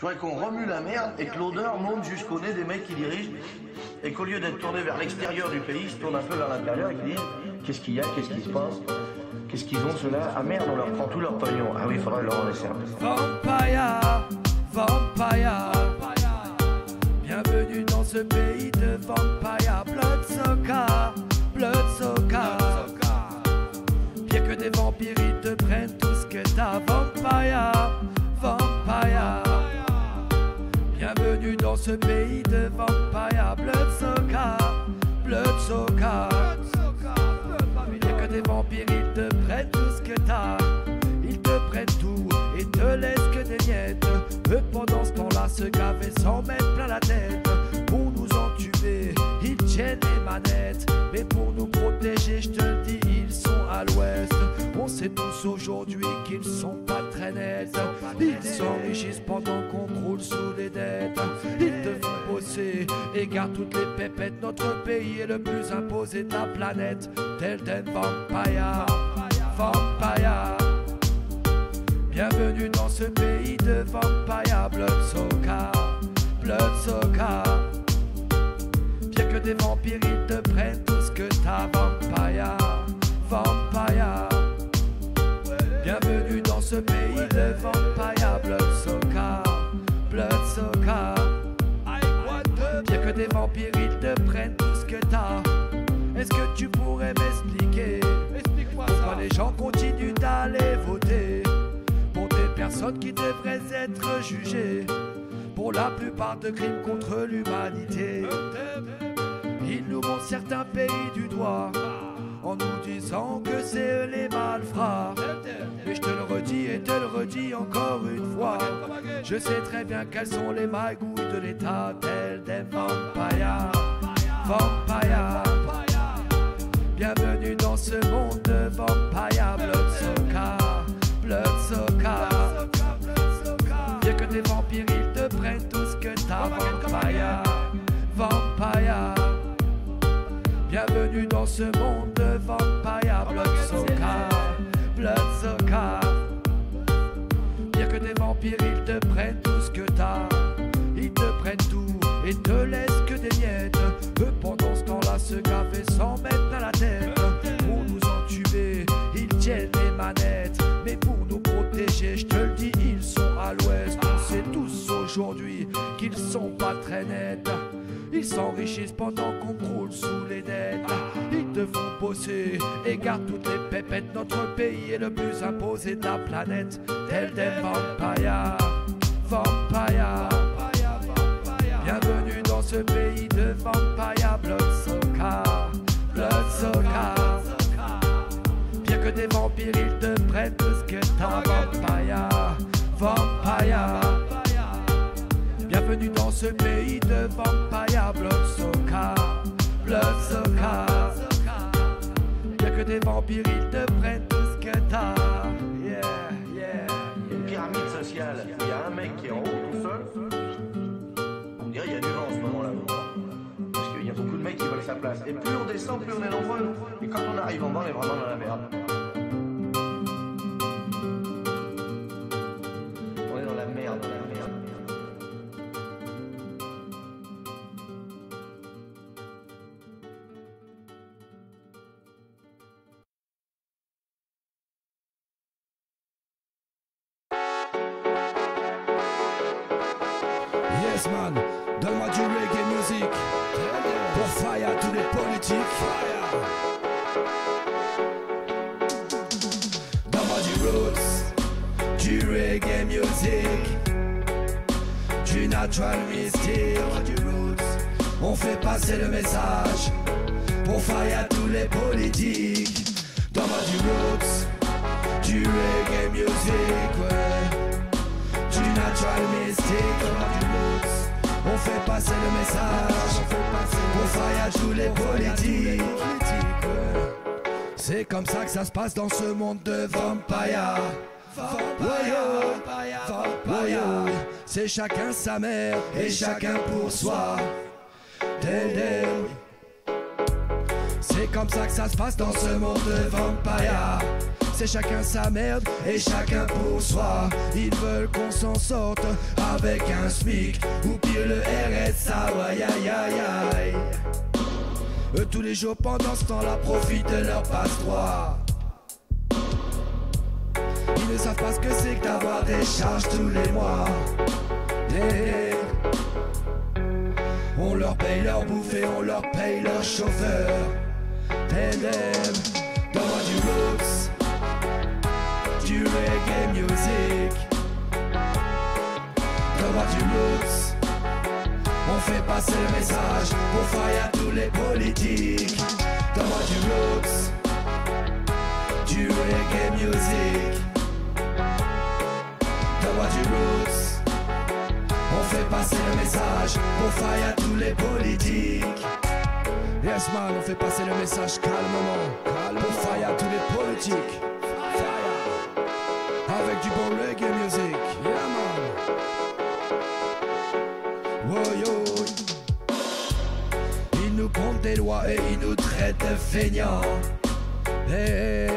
faudrait qu'on remue la merde et que l'odeur monte jusqu'au nez des mecs qui dirigent et qu'au lieu d'être tourné vers l'extérieur du pays, ils se tournent un peu vers l'intérieur et qu'ils disent qu'est-ce qu'il y a, qu'est-ce qui se passe, qu'est-ce qu'ils ont ceux-là. Ah merde, on leur prend tout leur pognon. Ah oui, il faudrait leur en laisser un peu. Vampire, Vampire, bienvenue dans ce pays de Vampire. Blood Soccer, bien que des vampires ils te prennent tout ce que t'as. Vampire, Vampire, bienvenue dans ce pays de Vampire. Blood Soccer, bien que des vampires ils te prennent tout ce que t'as. Ils te prennent tout et te laissent que des miettes. Eux pendant ce temps-là se gavent et s'en mettent plein la tête. Pour nous entuber, ils tiennent les manettes. Mais pour nous protéger, je te le dis, ils sont à l'ouest. On sait tous aujourd'hui qu'ils sont pas très nets. Ils s'enrichissent pendant qu'on croule sous les dettes. Ils te font bosser et gardent toutes les pépettes. Notre pays est le plus imposé de la planète. Tel den Vampire, Vampire, bienvenue dans ce pays de Vampire. Blood Soccer, bien que des vampires ils te prennent tout ce que t'as. Vampire, Vampire, bienvenue dans ce pays de Vampire. Blood Soccer, bien que des vampires ils te prennent tout ce que t'as. Est-ce que tu pourrais m'expliquer pourquoi les gens continuent d'aller voter pour des personnes qui devraient être jugées pour la plupart de crimes contre l'humanité? Ils nous montrent certains pays du doigt en nous disant que c'est eux les malfrats. Et je te le redis et te le redis encore une fois, je sais très bien quelles sont les magouilles de l'État. Tel des Vampire, Vampire, bienvenue dans ce monde de Vampire. Blood Soccer, bien que des vampires ils te prennent tout ce que t'as. Vampire, Vampire, bienvenue dans ce monde de Vampire. Blood Soccer, bien que des vampires ils te prennent tout ce que t'as. Ils te prennent tout et te laissent que des miettes. Eux pendant ce temps-là se gavent et s'en mettent dans la tête. Pour nous entuber, ils tiennent les manettes. Mais pour nous protéger, je te le dis, ils sont à l'ouest. On sait tous aujourd'hui qu'ils sont pas très nets. Ils s'enrichissent pendant qu'on croule sous les dettes. Ils te font bosser et gardent toutes les pépettes. Notre pays est le plus imposé de la planète. Tel des Vampire, Vampire, bienvenue dans ce pays de Vampire. Blood Soccer, bien que des vampires ils te prennent tout ce que t'as. Vampire, Vampire, bienvenue dans ce pays de Vampire. Blood Soccer, bien que des vampires ils te prennent tout ce que t'as. Une pyramide sociale, il y a un mec qui est en haut tout seul. On dirait qu'il y a du vent en ce moment-là. Parce qu'il y a beaucoup de mecs qui veulent sa place. Et plus on descend, plus on est nombreux. Et quand on arrive en bas, on est vraiment dans la merde. On est dans la merde, dans la merde. Yes man, donne-moi du reggae music pour fire tous les politiques. Donne-moi du roots, du reggae music, du natural mystique. Donne-moi du roots, on fait passer le message pour fire tous les politiques. Donne-moi du roots, du reggae music, ouais. Du natural mystique, on fait passer le message pour fire tous les politiques. C'est comme ça que ça se passe dans ce monde de Vampire. Vampire, c'est chacun sa mère et chacun pour soi. C'est comme ça que ça se passe dans ce monde de Vampire. c'est chacun sa merde et chacun pour soi. Ils veulent qu'on s'en sorte avec un SMIC ou pire le RSA, aïe aïe aïe aïe. Eux tous les jours pendant ce temps-là profitent de leur passe-droit. Ils ne savent pas ce que c'est que d'avoir des charges tous les mois. Yeah. On leur paye leur bouffe et on leur paye leur chauffeur. Tandem, donne-moi du roots, du reggae music. Donne-moi du roots, on fait passer le message pour faille à tous les politiques. Donne-moi du roots, du reggae music. Donne-moi du roots, on fait passer le message pour faille à tous les politiques. Yes man, on fait passer le message calmement, pour faille à tous les politiques. Fire, avec du bon reggae music. Yeah man. Wow, yo. Ils nous comptent des lois et ils nous traitent de feignants. Hey,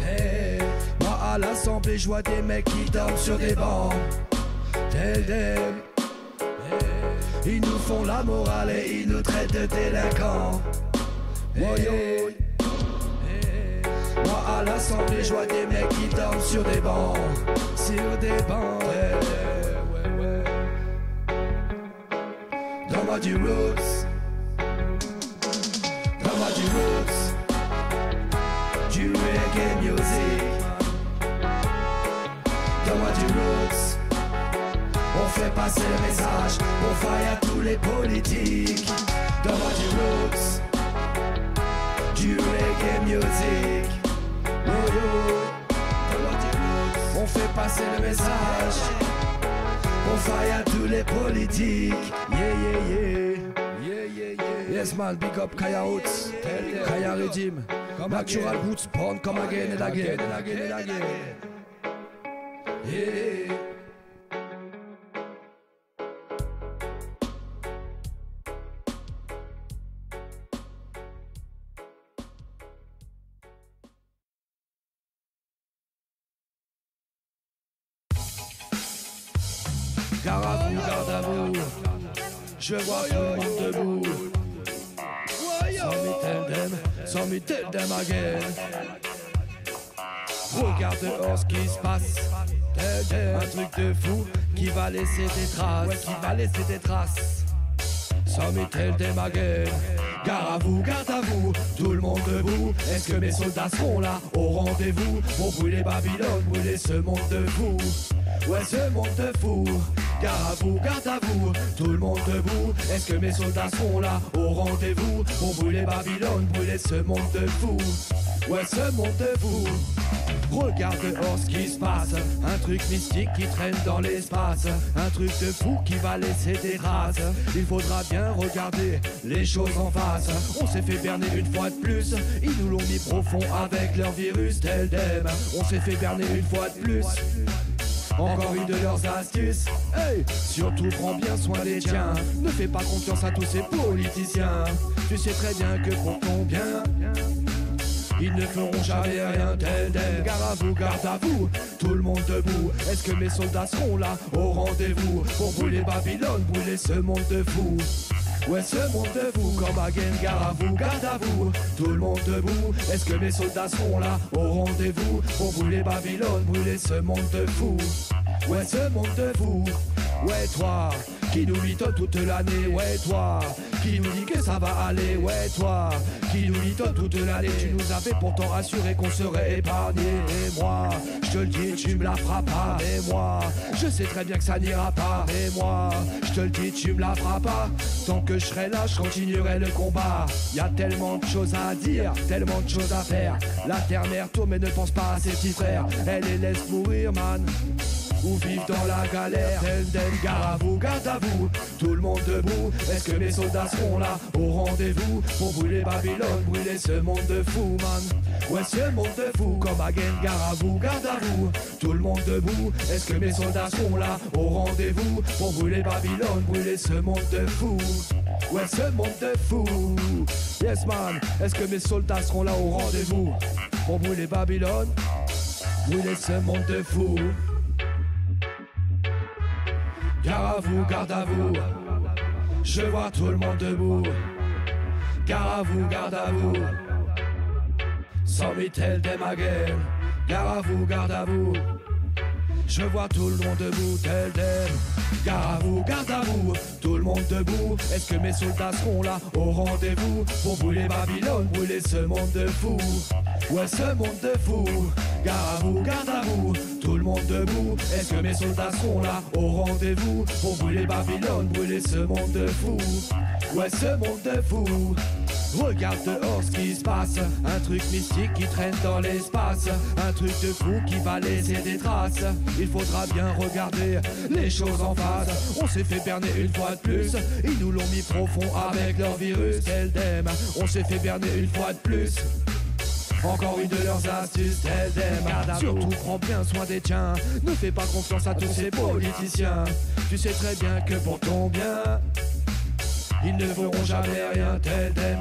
hey. Moi à l'assemblée, je vois des mecs qui dorment sur des bancs. Tell them. Hey. Ils nous font la morale et ils nous traitent de délinquants. Hey, hey. Hey. Moi à l'assemblée, je vois des mecs qui dorment sur des bancs. Sur des bancs. Hey, ouais, ouais. Donne-moi du roots. Donne-moi du roots. Du reggae music. Donne-moi du roots. On fait passer le message pour faille à tous les politiques. Donne-moi du roots, du reggae music. Oh yo, donne-moi du roots. On fait passer le message pour faille à tous les politiques. Yeah yeah yeah, yeah yeah yeah. Yes man, big up Kaya Roots, Kaya Redeem, Natural Roots, born come again and again and again and again. Yeah. Garde à vous, garde à vous. Je vois tout le monde debout. Sans me tell them again. Regarde dehors ce qui se passe. Un truc de fou qui va laisser des traces. Ouais, qui va laisser des traces. Sans me tell them again. Garde à vous, tout le monde debout. Est-ce que mes soldats seront là au rendez-vous pour brûler Babylone, brûler ce monde de fou? Ouais, ce monde de fou. Garde à vous, tout le monde debout. Est-ce que mes soldats seront là au rendez-vous pour brûler Babylone, brûler ce monde de fou? Ouais, ce monde de fou. Regarde dehors ce qui se passe. Un truc mystique qui traîne dans l'espace. Un truc de fou qui va laisser des traces. Il faudra bien regarder les choses en face. On s'est fait berner une fois de plus. Ils nous l'ont mis profond avec leur virus tel them. On s'est fait berner une fois de plus. Encore une de leurs astuces. Hey, surtout prends bien soin des tiens. Ne fais pas confiance à tous ces politiciens. Tu sais très bien que pour ton bien ils ne feront jamais rien tel them. Garde à vous, tout le monde debout. Est-ce que mes soldats seront là au rendez-vous pour brûler Babylone, brûler ce monde de fou? Ouais, ce monde de fou, comme again, garde à vous, tout le monde debout. Est-ce que mes soldats seront là au rendez-vous pour brûler Babylone, brûler ce monde de fou? Ouais, ce monde de fou. Ouais, toi, qui nous mitonne toute l'année. Ouais, toi, qui nous dit que ça va aller. Ouais, toi, qui nous mitonne toute l'année. Tu nous avais pourtant assuré qu'on serait épargné. Et moi, je te le dis, tu me la feras pas. Et moi, je sais très bien que ça n'ira pas. Et moi, je te le dis, tu me la feras pas. Tant que je serai là, je continuerai le combat. Y a tellement de choses à dire, tellement de choses à faire. La terre-mère tourne mais ne pense pas à ses petits frères. Elle les laisse mourir, man, ou vivre dans la galère. Garde à vous, tout le monde debout. Est-ce que mes soldats seront là au rendez-vous pour brûler Babylone, brûler ce monde de fou, man? Ouais, ce monde de fou, comme again, garde à vous, tout le monde debout. Est-ce que mes soldats seront là au rendez-vous pour brûler Babylone, brûler ce monde de fou? Ouais, ce monde de fou. Yes man, est-ce que mes soldats seront là au rendez-vous pour brûler Babylone, brûler ce monde de fous. Garde à vous, je vois tout le monde debout. Garde à vous, sans tell them again. Garde à vous, je vois tout le monde debout, tell them. Garde à vous, tout le monde debout. Est-ce que mes soldats seront là au rendez-vous pour brûler Babylone, brûler ce monde de fous? Ouais, ce monde de fous. Garde à vous, tout le monde debout. Est-ce que mes soldats seront là au rendez-vous pour brûler Babylone, brûler ce monde de fous? Ouais, ce monde de fous. Regarde dehors ce qui se passe, un truc mystique qui traîne dans l'espace, un truc de fou qui va laisser des traces. Il faudra bien regarder les choses en face. On s'est fait berner une fois de plus, ils nous l'ont mis profond avec leur virus. Tell them, on s'est fait berner une fois de plus. Encore une de leurs astuces, tell them. Surtout prends bien soin des tiens, ne fais pas confiance à tous ces politiciens. Tu sais très bien que pour ton bien, ils ne feront jamais rien, tell them.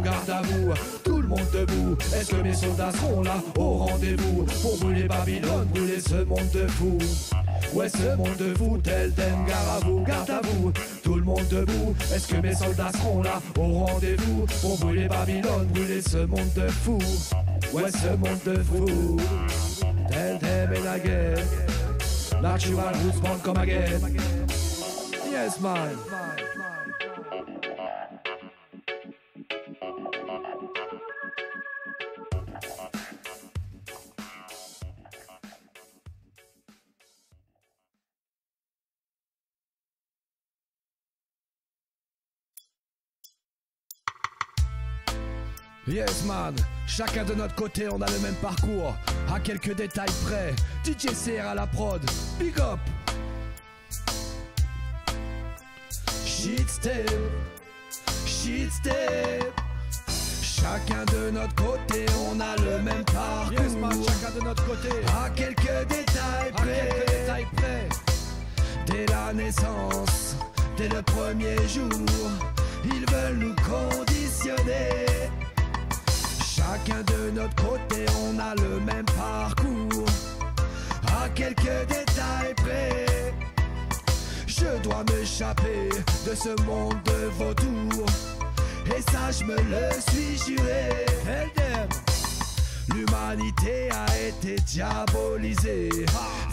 Garde à vous, tout le monde debout. Est-ce que mes soldats seront là au rendez-vous pour brûler Babylone, brûler ce monde de fous? Ouais, ce monde de fous, tell them. Garde à vous, tout le monde debout. Est-ce que mes soldats seront là au rendez-vous pour brûler Babylone, brûler ce monde de fous? Ouais, ce monde de fous, tell them and again. Natural roots born come again. Yes, man. Yes man, chacun de notre côté on a le même parcours, à quelques détails près. DJ CR à la prod, big up. Shit step, chacun de notre côté on a le même parcours. Yes man, chacun de notre côté, à quelques détails près. Dès la naissance, dès le premier jour, ils veulent nous conditionner. Chacun de notre côté, on a le même parcours, à quelques détails près. Je dois m'échapper de ce monde de vautours, et ça je me le suis juré. L'humanité a été diabolisée,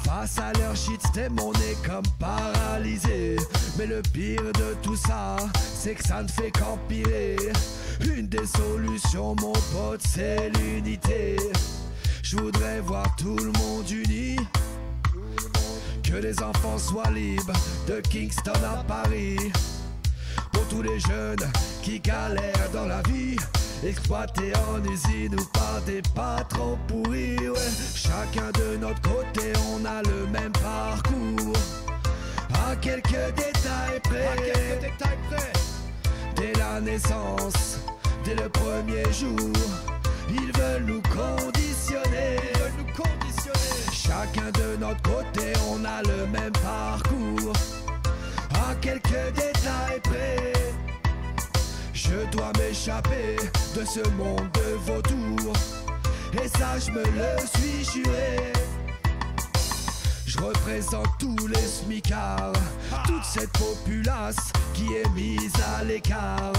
face à leur shitstem on est comme paralysé. Mais le pire de tout ça, c'est que ça ne fait qu'empirer. Une des solutions mon pote c'est l'unité. Je voudrais voir tout le monde uni, que les enfants soient libres de Kingston à Paris. Pour tous les jeunes qui galèrent dans la vie, exploités en usine ou par des patrons pourris. Ouais. Chacun de notre côté on a le même parcours, à quelques détails près. Dès la naissance, dès le premier jour, ils veulent nous conditionner. Chacun de notre côté on a le même parcours, à quelques détails près. Je dois m'échapper de ce monde de vautours, et ça je me le suis juré. Je représente tous les smicards, toute cette populace qui est mise à l'écart.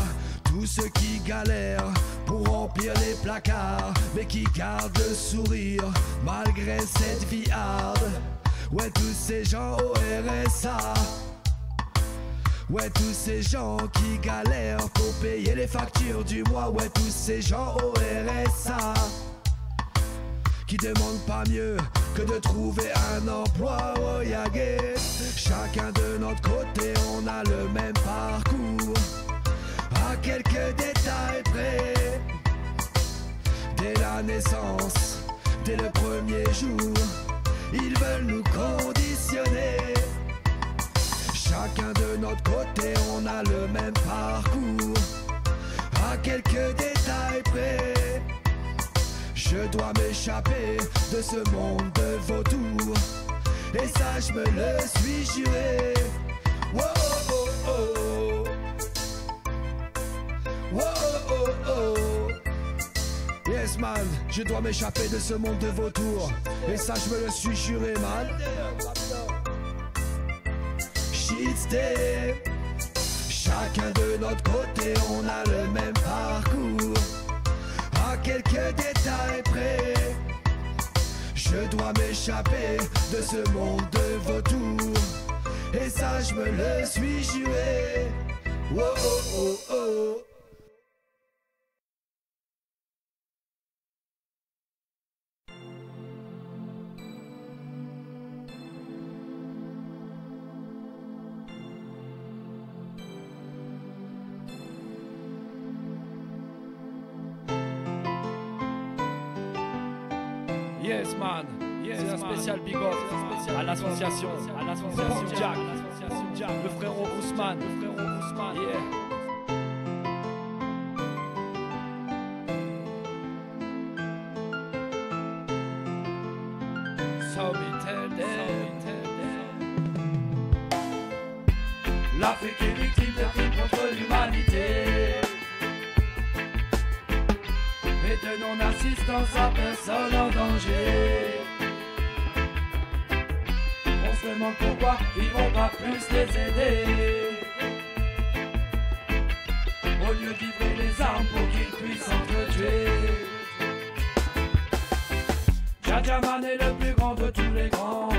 Tous ceux qui galèrent pour remplir les placards, mais qui gardent le sourire malgré cette vie hard. Ouais, tous ces gens au RSA, ouais, tous ces gens qui galèrent pour payer les factures du mois. Ouais, tous ces gens au RSA qui demandent pas mieux que de trouver un emploi. Oh yeah, chacun de notre côté on a le même parcours, à quelques détails près. Dès la naissance, dès le premier jour, ils veulent nous conditionner. Chacun de notre côté on a le même parcours, à quelques détails près. Je dois m'échapper de ce monde de vautours, et ça je me le suis juré. Wow, oh, oh. Wow, oh, oh. Yes man, je dois m'échapper de ce monde de vautours. Et ça je me le suis juré man. Shitstep. Chacun de notre côté on a le même parcours. À quelques détails près, je dois m'échapper de ce monde de vautours. Et ça je me le suis juré. Oh oh oh oh. Yes man, c'est un spécial big up à l'association Jack, le frérot Ousmane, yeah. So me tell them, l'Afrique est victime de crimes contre l'humanité et de non-assistance à personne en danger. On se demande pourquoi ils vont pas plus les aider, au lieu de livrer les armes pour qu'ils puissent s'entretuer. Djadjaman est le plus grand de tous les grands,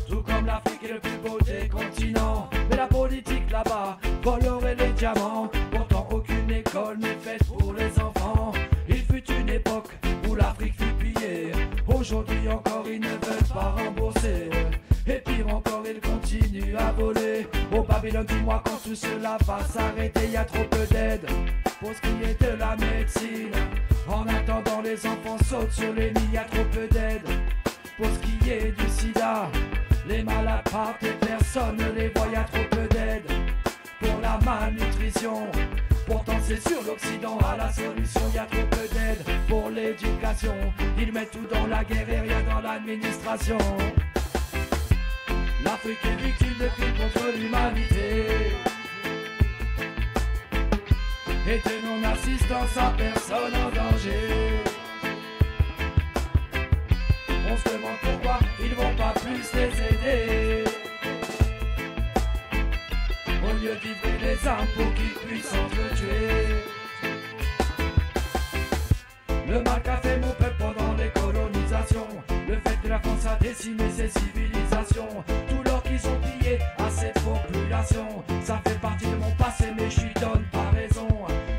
tout comme l'Afrique est le plus beau des continents. Mais la politique là-bas volerait les diamants, pourtant aucune école n'est faite pour les enfants. Il fut une époque où l'Afrique fut pillée, aujourd'hui encore ils ne veulent pas rembourser. Et pire encore ils continuent à voler. Au Babylone, dis-moi quand tout cela va s'arrêter. Y a trop peu d'aide pour ce qui est de la médecine. En attendant les enfants sautent sur les lits. Y a trop peu d'aide pour ce qui est du sida. Les malades partent et personne ne les voit. Y a trop peu d'aide pour la malnutrition. Pourtant c'est sur l'Occident à la solution. Y a trop peu d'aide pour l'éducation. Ils mettent tout dans la guerre et rien dans l'administration. L'Afrique est victime de crimes contre l'humanité et de non-assistance à personne en danger. On se demande pourquoi ils vont pas plus les aider, au lieu de livrer les armes pour qu'ils puissent s'entretuer. Le mal qu'a fait mon peuple pendant les colonisations, le fait que la France a décimé ses civilisations, tout l'or qu'ils ont pillé à cette population, ça fait partie de mon passé mais je lui donne pas raison.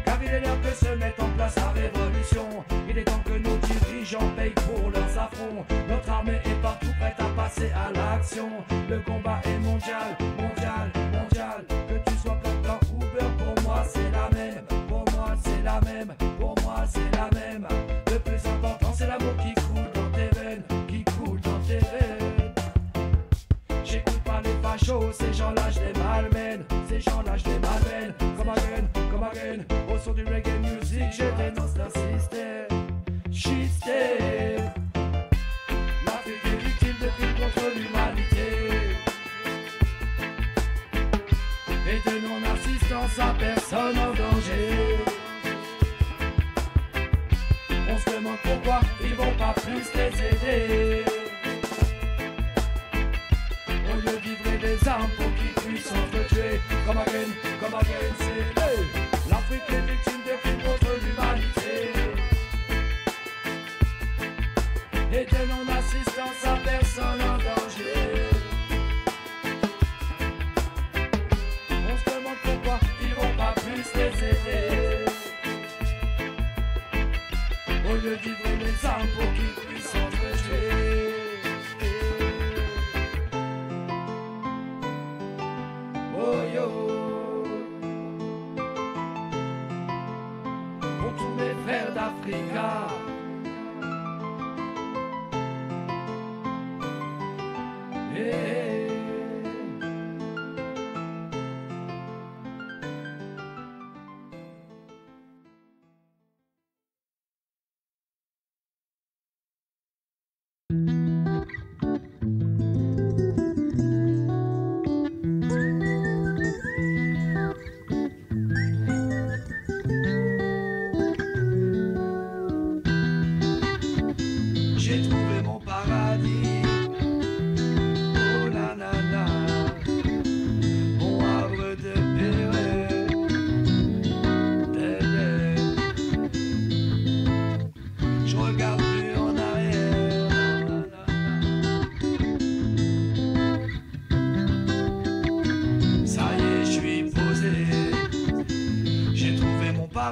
Car il est l'heure que se mette en place la révolution. Il est temps que nos dirigeants payent pour leurs affronts. Notre armée est partout prête à passer à l'action. Le combat est mondial, mondial, mondial. Que tu sois Plan ou Uber, pour moi c'est la même. Pour moi c'est la même, pour moi c'est la même. Le plus important c'est l'amour qui coule dans tes veines, qui coule dans tes veines. J'écoute pas les fachos, ces gens-là je les malmène. Ces gens-là je les malmène. Come again, au son du reggae music, je dénonce leur système. Shitstep. L'Afrique est victime de crimes contre l'humanité et de non-assistance à personne en danger. On se demande pourquoi ils vont pas plus les aider, au lieu de livrer des armes pour qu'ils puissent s'entretuer. Come again, c'est hey. L'Afrique est victime de crimes contre l'humanité et de non-assistance à personne en danger. On se demande pourquoi ils vont pas plus les aider, au lieu de livrer les armes pour qu'ils puissent s'entretuer. Oh yo, pour tous mes frères d'Africa, hey.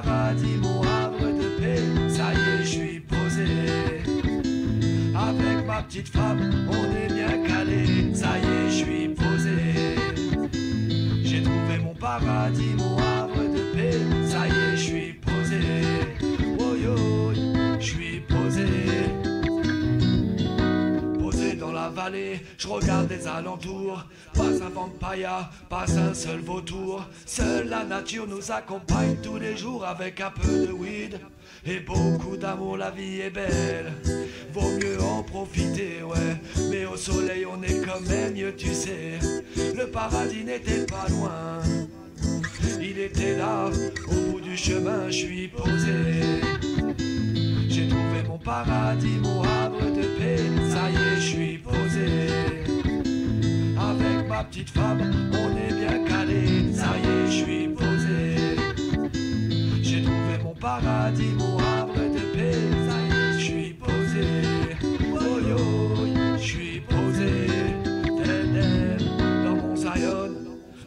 paradis, mon havre de paix. Ça y est, je suis posé. Avec ma petite femme, on est bien calé. Ça y est, je suis posé. J'ai trouvé mon paradis, mon havre de paix. Ça y est, je suis posé. Oh yo, je suis posé. Posé dans la vallée, je regarde les alentours. Pas un vampire, pas un seul vautour. Seule la nature nous accompagne tous les jours avec un peu de weed et beaucoup d'amour. La vie est belle, vaut mieux en profiter, ouais. Mais au soleil on est quand même mieux, tu sais. Le paradis n'était pas loin, il était là, au bout du chemin, je suis posé. J'ai trouvé mon paradis, mon havre de paix. Ça y est, je suis posé. Avec ma petite femme, on est bien calé. Ça y est, je suis posé. J'ai trouvé mon paradis, mon havre de paix. Ça y est, je suis posé. Oh yo, je suis posé. Dans mon Zion,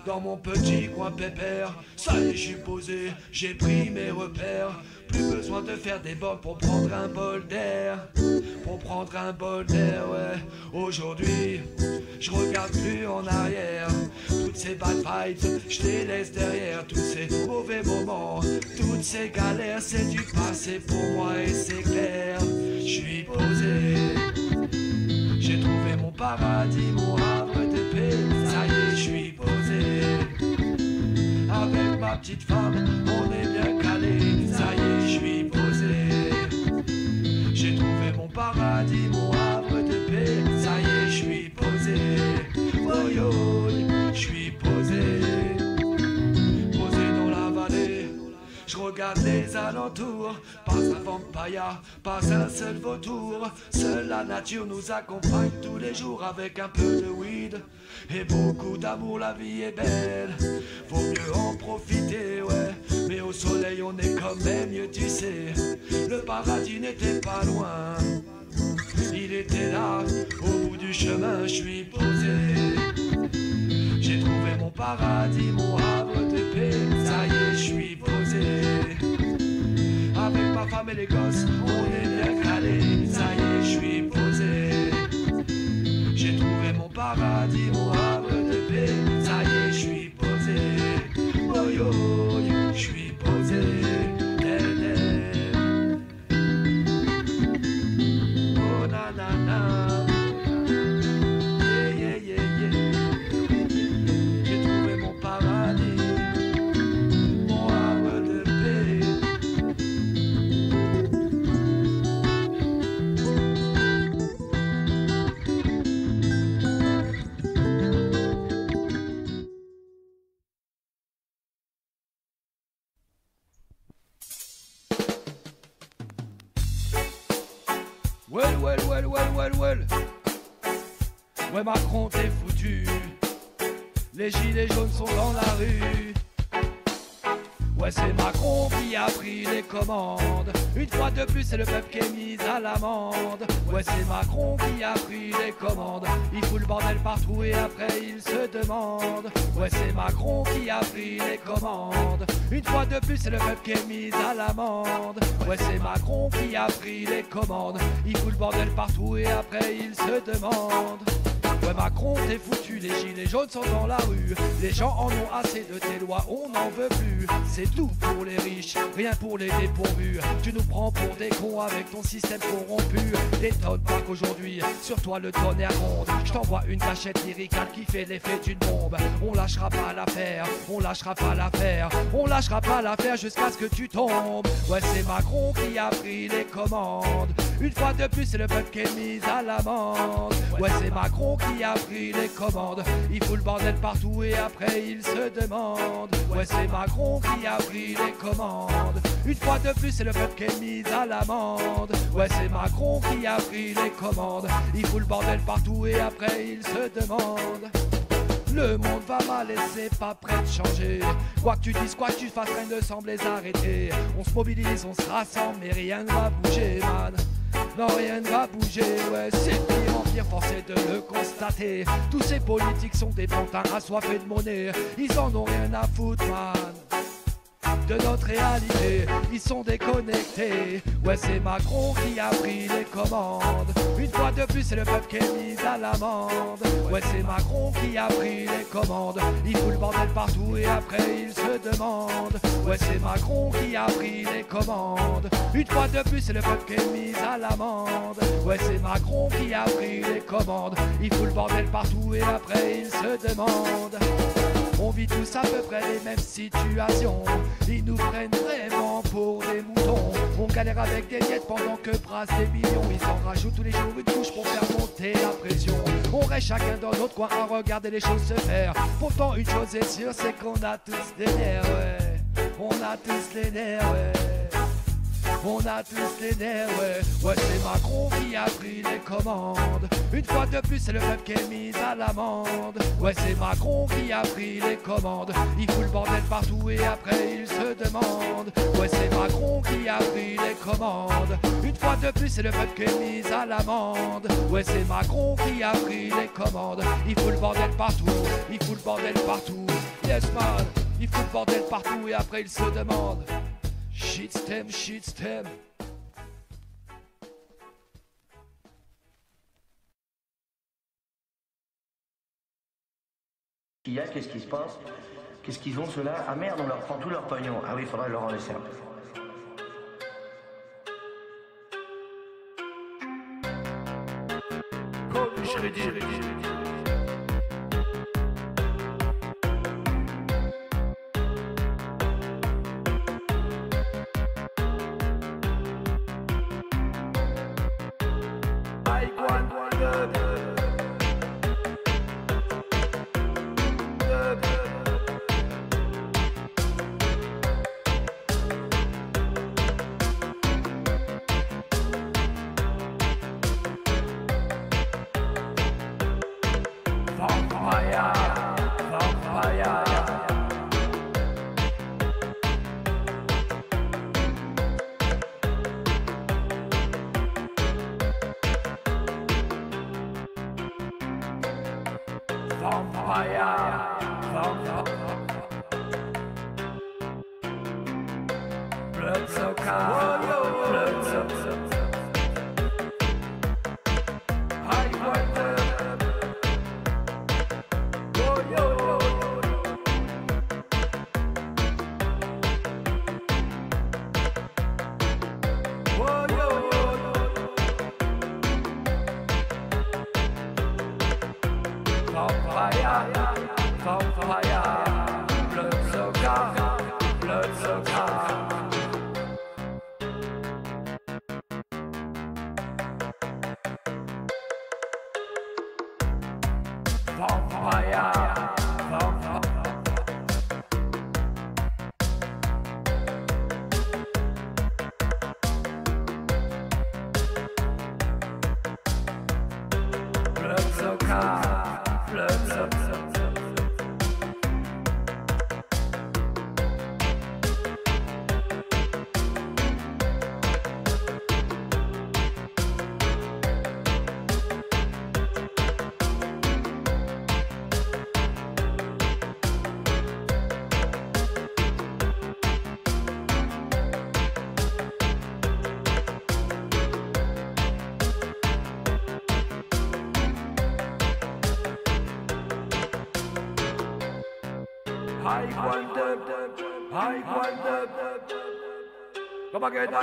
dans mon petit coin pépère. Ça y est, je suis posé. J'ai pris mes repères. Plus besoin de faire des bombes pour prendre un bol d'air. Pour prendre un bol d'air, ouais. Aujourd'hui, je regarde plus en arrière. Toutes ces bad vibes, je les laisse derrière. Tous ces mauvais moments, toutes ces galères, c'est du passé pour moi et c'est clair. Je suis posé. J'ai trouvé mon paradis, mon havre de paix. Ça y est, je suis posé. Avec ma petite femme, on est bien calé. Ça y est, je suis posé. J'ai trouvé mon paradis, mon havre de paix. Ça y est, je suis posé. Oh yo, je suis posé. Posé dans la vallée, je regarde les alentours. Pas un vampire, pas un seul vautour. Seule la nature nous accompagne tous les jours avec un peu de weed et beaucoup d'amour. La vie est belle, vaut mieux en profiter, ouais. Mais au soleil on est quand même mieux, tu sais. Le paradis n'était pas loin, il était là, au bout du chemin, je suis posé. J'ai trouvé mon paradis, mon havre de paix. Ça y est, je suis posé. Avec ma femme et les gosses, on est bien calé. Ça y est, je suis posé. J'ai trouvé mon paradis, mon havre de paix. Ça y est, je suis posé. Oh yo, je suis posé. Oh na na na. Yeah, yeah, yeah, yeah. J'ai trouvé mon paradis, mon havre de paix. Well. Ouais, Macron, t'es foutu. Les gilets jaunes sont dans la rue. Ouais, c'est Macron qui a pris les commandes. Une fois de plus, c'est le peuple qui est mis à l'amende. Ouais, c'est Macron qui a pris les commandes. Il fout le bordel partout et après il se demande. Ouais, c'est Macron qui a pris les commandes. Une fois de plus, c'est le peuple qui est mis à l'amende. Ouais, c'est Macron qui a pris les commandes. Il fout le bordel partout et après il se demande. Ouais, Macron, t'es foutu, les gilets jaunes sont dans la rue. Les gens en ont assez de tes lois, on n'en veut plus. C'est tout pour les riches, rien pour les dépourvus. Tu nous prends pour des cons avec ton système corrompu. T'étonnes pas qu'aujourd'hui, sur toi le tonnerre gronde. Je t'envoie une cachette lyricale qui fait l'effet d'une bombe. On lâchera pas l'affaire, on lâchera pas l'affaire. On lâchera pas l'affaire jusqu'à ce que tu tombes. Ouais, c'est Macron qui a pris les commandes. Une fois de plus, c'est le peuple qui est mis à l'amende. Ouais, c'est Macron qui a pris les commandes. Il fout le bordel partout et après il se demande. Ouais, c'est Macron qui a pris les commandes. Une fois de plus, c'est le peuple qui est mis à l'amende. Ouais, c'est Macron qui a pris les commandes. Il fout le bordel partout et après il se demande. Le monde va mal et c'est pas prêt de changer. Quoi que tu dises, quoi que tu fasses, rien ne semble les arrêter. On se mobilise, on se rassemble, mais rien ne va bouger, man. Non, rien ne va bouger, ouais, c'est pire en pire, force est de le constater. Tous ces politiques sont des pantins assoiffés de monnaie. Ils en ont rien à foutre, man. de notre réalité, ils sont déconnectés. Ouais, c'est Macron qui a pris les commandes. Une fois de plus, c'est le peuple qui est mis à l'amende. Ouais, c'est Macron qui a pris les commandes. Il fout le bordel partout et après il se demande. Ouais, c'est Macron qui a pris les commandes. Une fois de plus, c'est le peuple qui est mis à l'amende. Ouais, c'est Macron qui a pris les commandes. Il fout le bordel partout et après il se demande. On vit tous à peu près les mêmes situations. Ils nous prennent vraiment pour des moutons. On galère avec des miettes pendant que brassent des millions. Ils en rajoutent tous les jours une couche pour faire monter la pression. On reste chacun dans notre coin à regarder les choses se faire. Pourtant une chose est sûre, c'est qu'on a tous des nerfs, ouais. On a tous les nerfs, ouais. On a tous les nerfs, ouais. Ouais, c'est Macron qui a pris les commandes. Une fois de plus, c'est le peuple qui est mis à l'amende. Ouais, c'est Macron qui a pris les commandes. Il fout le bordel partout et après il se demande. Ouais, c'est Macron qui a pris les commandes. Une fois de plus, c'est le peuple qui est mis à l'amende. Ouais, c'est Macron qui a pris les commandes. Il fout le bordel partout, il fout le bordel partout. Yes man, il fout le bordel partout et après il se demande. Shitstem, shitstem. Qu'est-ce qu'il y a, qu'est-ce qui se passe, qu'est-ce qu'ils ont ceux-là. Ah merde, on leur prend tout leur pognon. Ah oui, il faudrait leur en laisser un peu. Come again.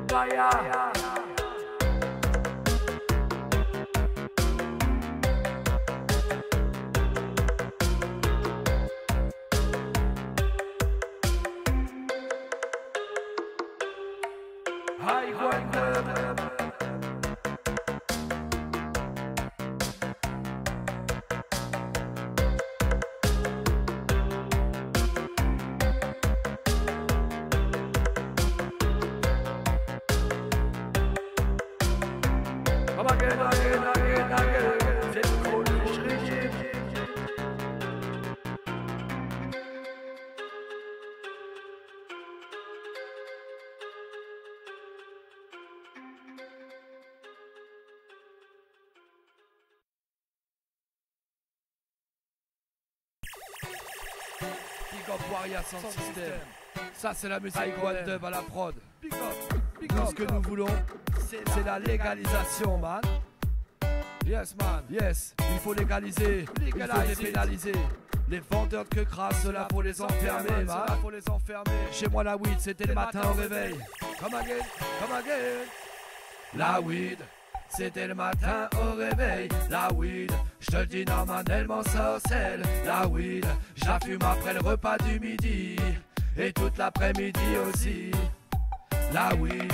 Vampire. High Wonder. Again, c'est trop liche régime. Big up Warrior sans système. Ça c'est la musique One Dub à la prod. Big up. Ce que nous voulons, c'est la légalisation, man. Yes, man. Yes, il faut légaliser. Il faut dépénaliser. Les vendeurs de que crasse, cela faut les enfermer, man. Chez moi la weed, c'était le matin au réveil. Come again. La weed, c'était le matin au réveil. La weed, je te le dis normalement sorcelle. La weed, je la fume après le repas du midi. Et toute l'après-midi aussi. La weed,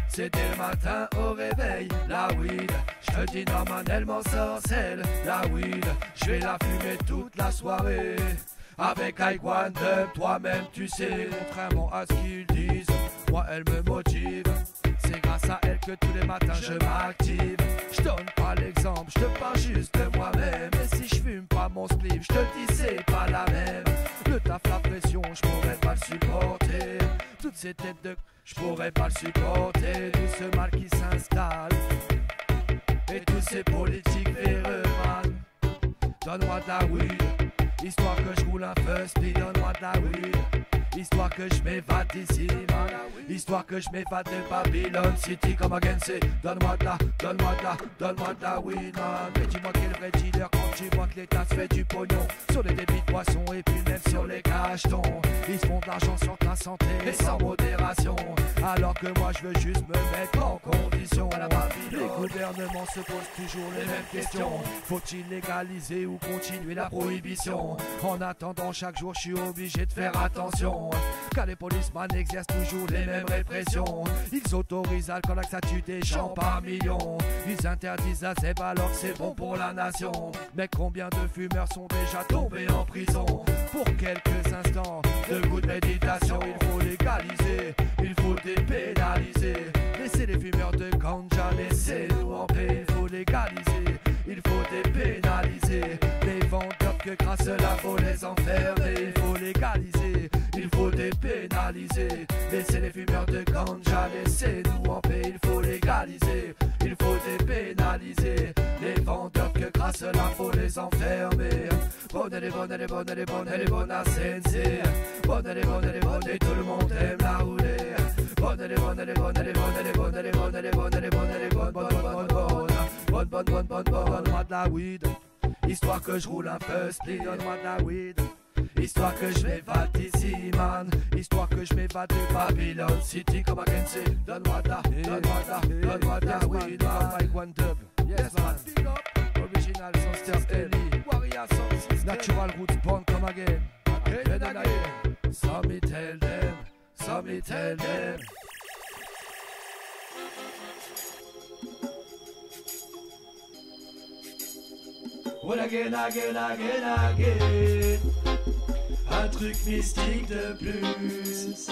c'était le matin au réveil. La weed, je te dis normalement sorcelle. La weed, je vais la fumer toute la soirée. Avec One Dub, toi-même tu sais. Contrairement à ce qu'ils disent, moi elle me motive. C'est grâce à elle que tous les matins je m'active. Je donne pas l'exemple, je te parle juste de moi-même. Et si je fume pas mon spliff, je te dis c'est pas la même. Le taf, la pression, je pourrais pas le supporter. Toutes ces têtes de... je pourrais pas le supporter. Tout ce mal qui s'installe. Et tous ces politiques véreux, man. Donne-moi de la weed, histoire que je roule un first speed. Donne-moi de la weed, histoire que je m'évade d'ici, man. Histoire que je m'évade de Babylon City. Comme again, c'est donne-moi de la weed, man. Mais dis-moi quel vrai dealer quand tu vois que l'État se fait du pognon sur les débits de boissons et puis même sur les cachetons. Ils se font de l'argent sur ta santé et sans modération. Alors que moi je veux juste me mettre en condition. Les gouvernements se posent toujours les mêmes questions. Faut-il légaliser ou continuer la prohibition? En attendant chaque jour je suis obligé de faire attention. Car les policemen exercent toujours les mêmes répressions. Ils autorisent l'alcool que ça tue des gens par millions. Ils interdisent la zèbre alors que c'est bon pour la nation. Mais combien de fumeurs sont déjà tombés en prison? Pour quelques instants de good méditation, il faut légaliser, il faut dépénaliser. Laissez les fumeurs de ganja, laissez-nous en paix. Il faut légaliser, il faut dépénaliser. Les vendeurs que grâce là faut les enfermer. Il faut légaliser, il faut dépénaliser. Laissez les fumeurs de ganja, laissez-nous en paix. Il faut légaliser, il faut dépénaliser. Les vendeurs que grâce là faut les enfermer. Bonne, elle est bonne, elle est bonne, elle est bonne, elle est bonne à senser. Bonne, elle est bonne, elle est bonne et tout le monde aime la rouler. Bonne, elle est bonne, elle est bonne, elle est bonne, elle est bonne, elle est bonne, elle est bonne, elle est bonne, elle est bonne, bonne, bonne, bonne. Donne-moi de la weed, histoire que je roule un peu split. Donne-moi de la weed, histoire que je m'évade d'ici, man. Histoire que je m'évade de Babylon City. Comme à Kenzie, donne-moi de la weed, man. Mike One Dub, yes man. Original sans Sterling, Warrior sans system. Natural roots born come again. Again and again. Some me tell them, some me tell them. Well again. Un truc mystique de plus.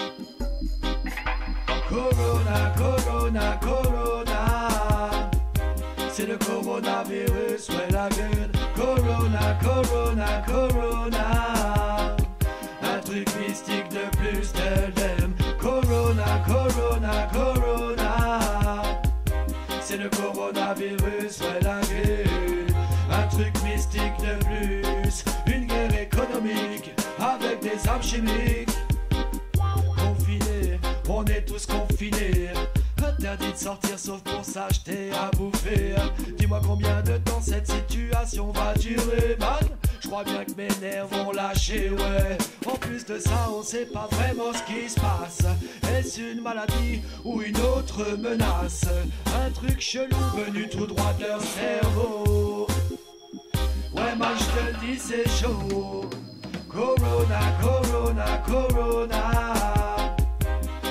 Corona. C'est le coronavirus, ouais la gueule. Corona. Un truc mystique de plus, tell them. Corona. C'est le coronavirus, ouais la gueule. Un truc mystique de plus. Une guerre économique avec des armes chimiques. Confinés, on est tous confinés. Interdit de sortir sauf pour s'acheter à bouffer. Dis-moi combien de temps cette situation va durer, man. Je crois bien que mes nerfs vont lâcher, ouais. En plus de ça, on sait pas vraiment ce qui se passe. Est-ce une maladie ou une autre menace? Un truc chelou venu tout droit de leur cerveau. Ouais, moi je te le dis, c'est chaud. Corona, corona, corona.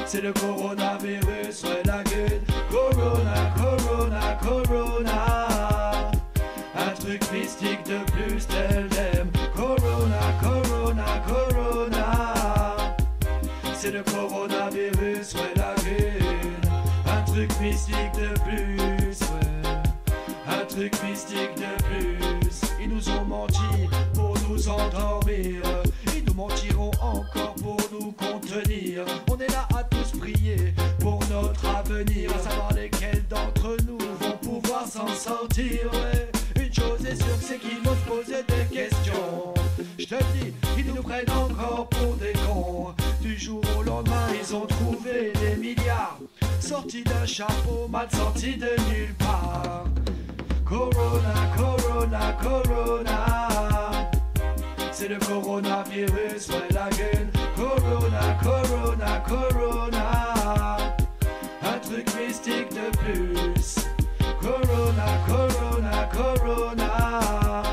C'est le coronavirus, ouais, la gueule. Corona, corona, corona. Un truc mystique de plus, tel l'aime. Corona, corona, corona. C'est le coronavirus, ouais, la gueule. Un truc mystique de plus, ouais. Un truc mystique de plus. Ils nous ont menti pour nous endormir. Ils nous mentiront encore pour nous contenir. On est là à tous prier pour notre avenir, à savoir lesquels d'entre nous vont pouvoir s'en sortir, ouais. Une chose est sûre, c'est qu'ils vont se poser des questions. Je te le dis, ils nous prennent encore pour des cons. Du jour au lendemain, ils ont trouvé des milliards sortis d'un chapeau, mal sortis de nulle part. Corona, corona, corona. C'est le coronavirus, ouais, la gueule. Corona, corona, corona. Un truc mystique de plus. Corona, corona, corona.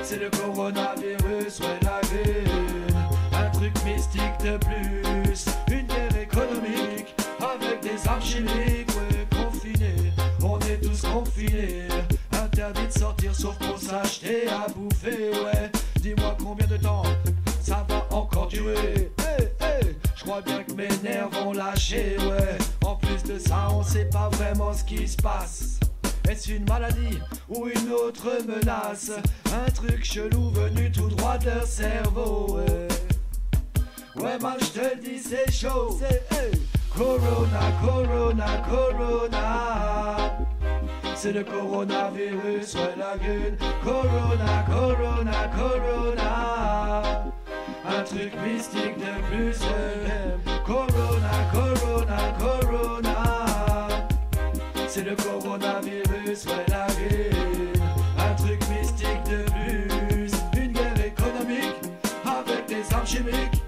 C'est le coronavirus, ouais, la gueule. Un truc mystique de plus. Une guerre économique avec des armes chimiques, ouais, confinés. On est tous confinés. Interdit de sortir sauf pour s'acheter à bouffer, ouais. Dis-moi combien de temps ça va encore durer. Hey, hey, je crois bien que mes nerfs vont lâcher, ouais. En plus de ça, on sait pas vraiment ce qui se passe. Est-ce une maladie ou une autre menace? Un truc chelou venu tout droit de leur cerveau, ouais. Ouais, moi je te le dis, c'est chaud. C'est hey. Corona, corona, corona. C'est le coronavirus, ouais, la gueule. Corona, corona, corona. Un truc mystique de plus, ouais. Corona, corona, corona. C'est le coronavirus, ouais, la gueule. Un truc mystique de plus. Une guerre économique avec des armes chimiques.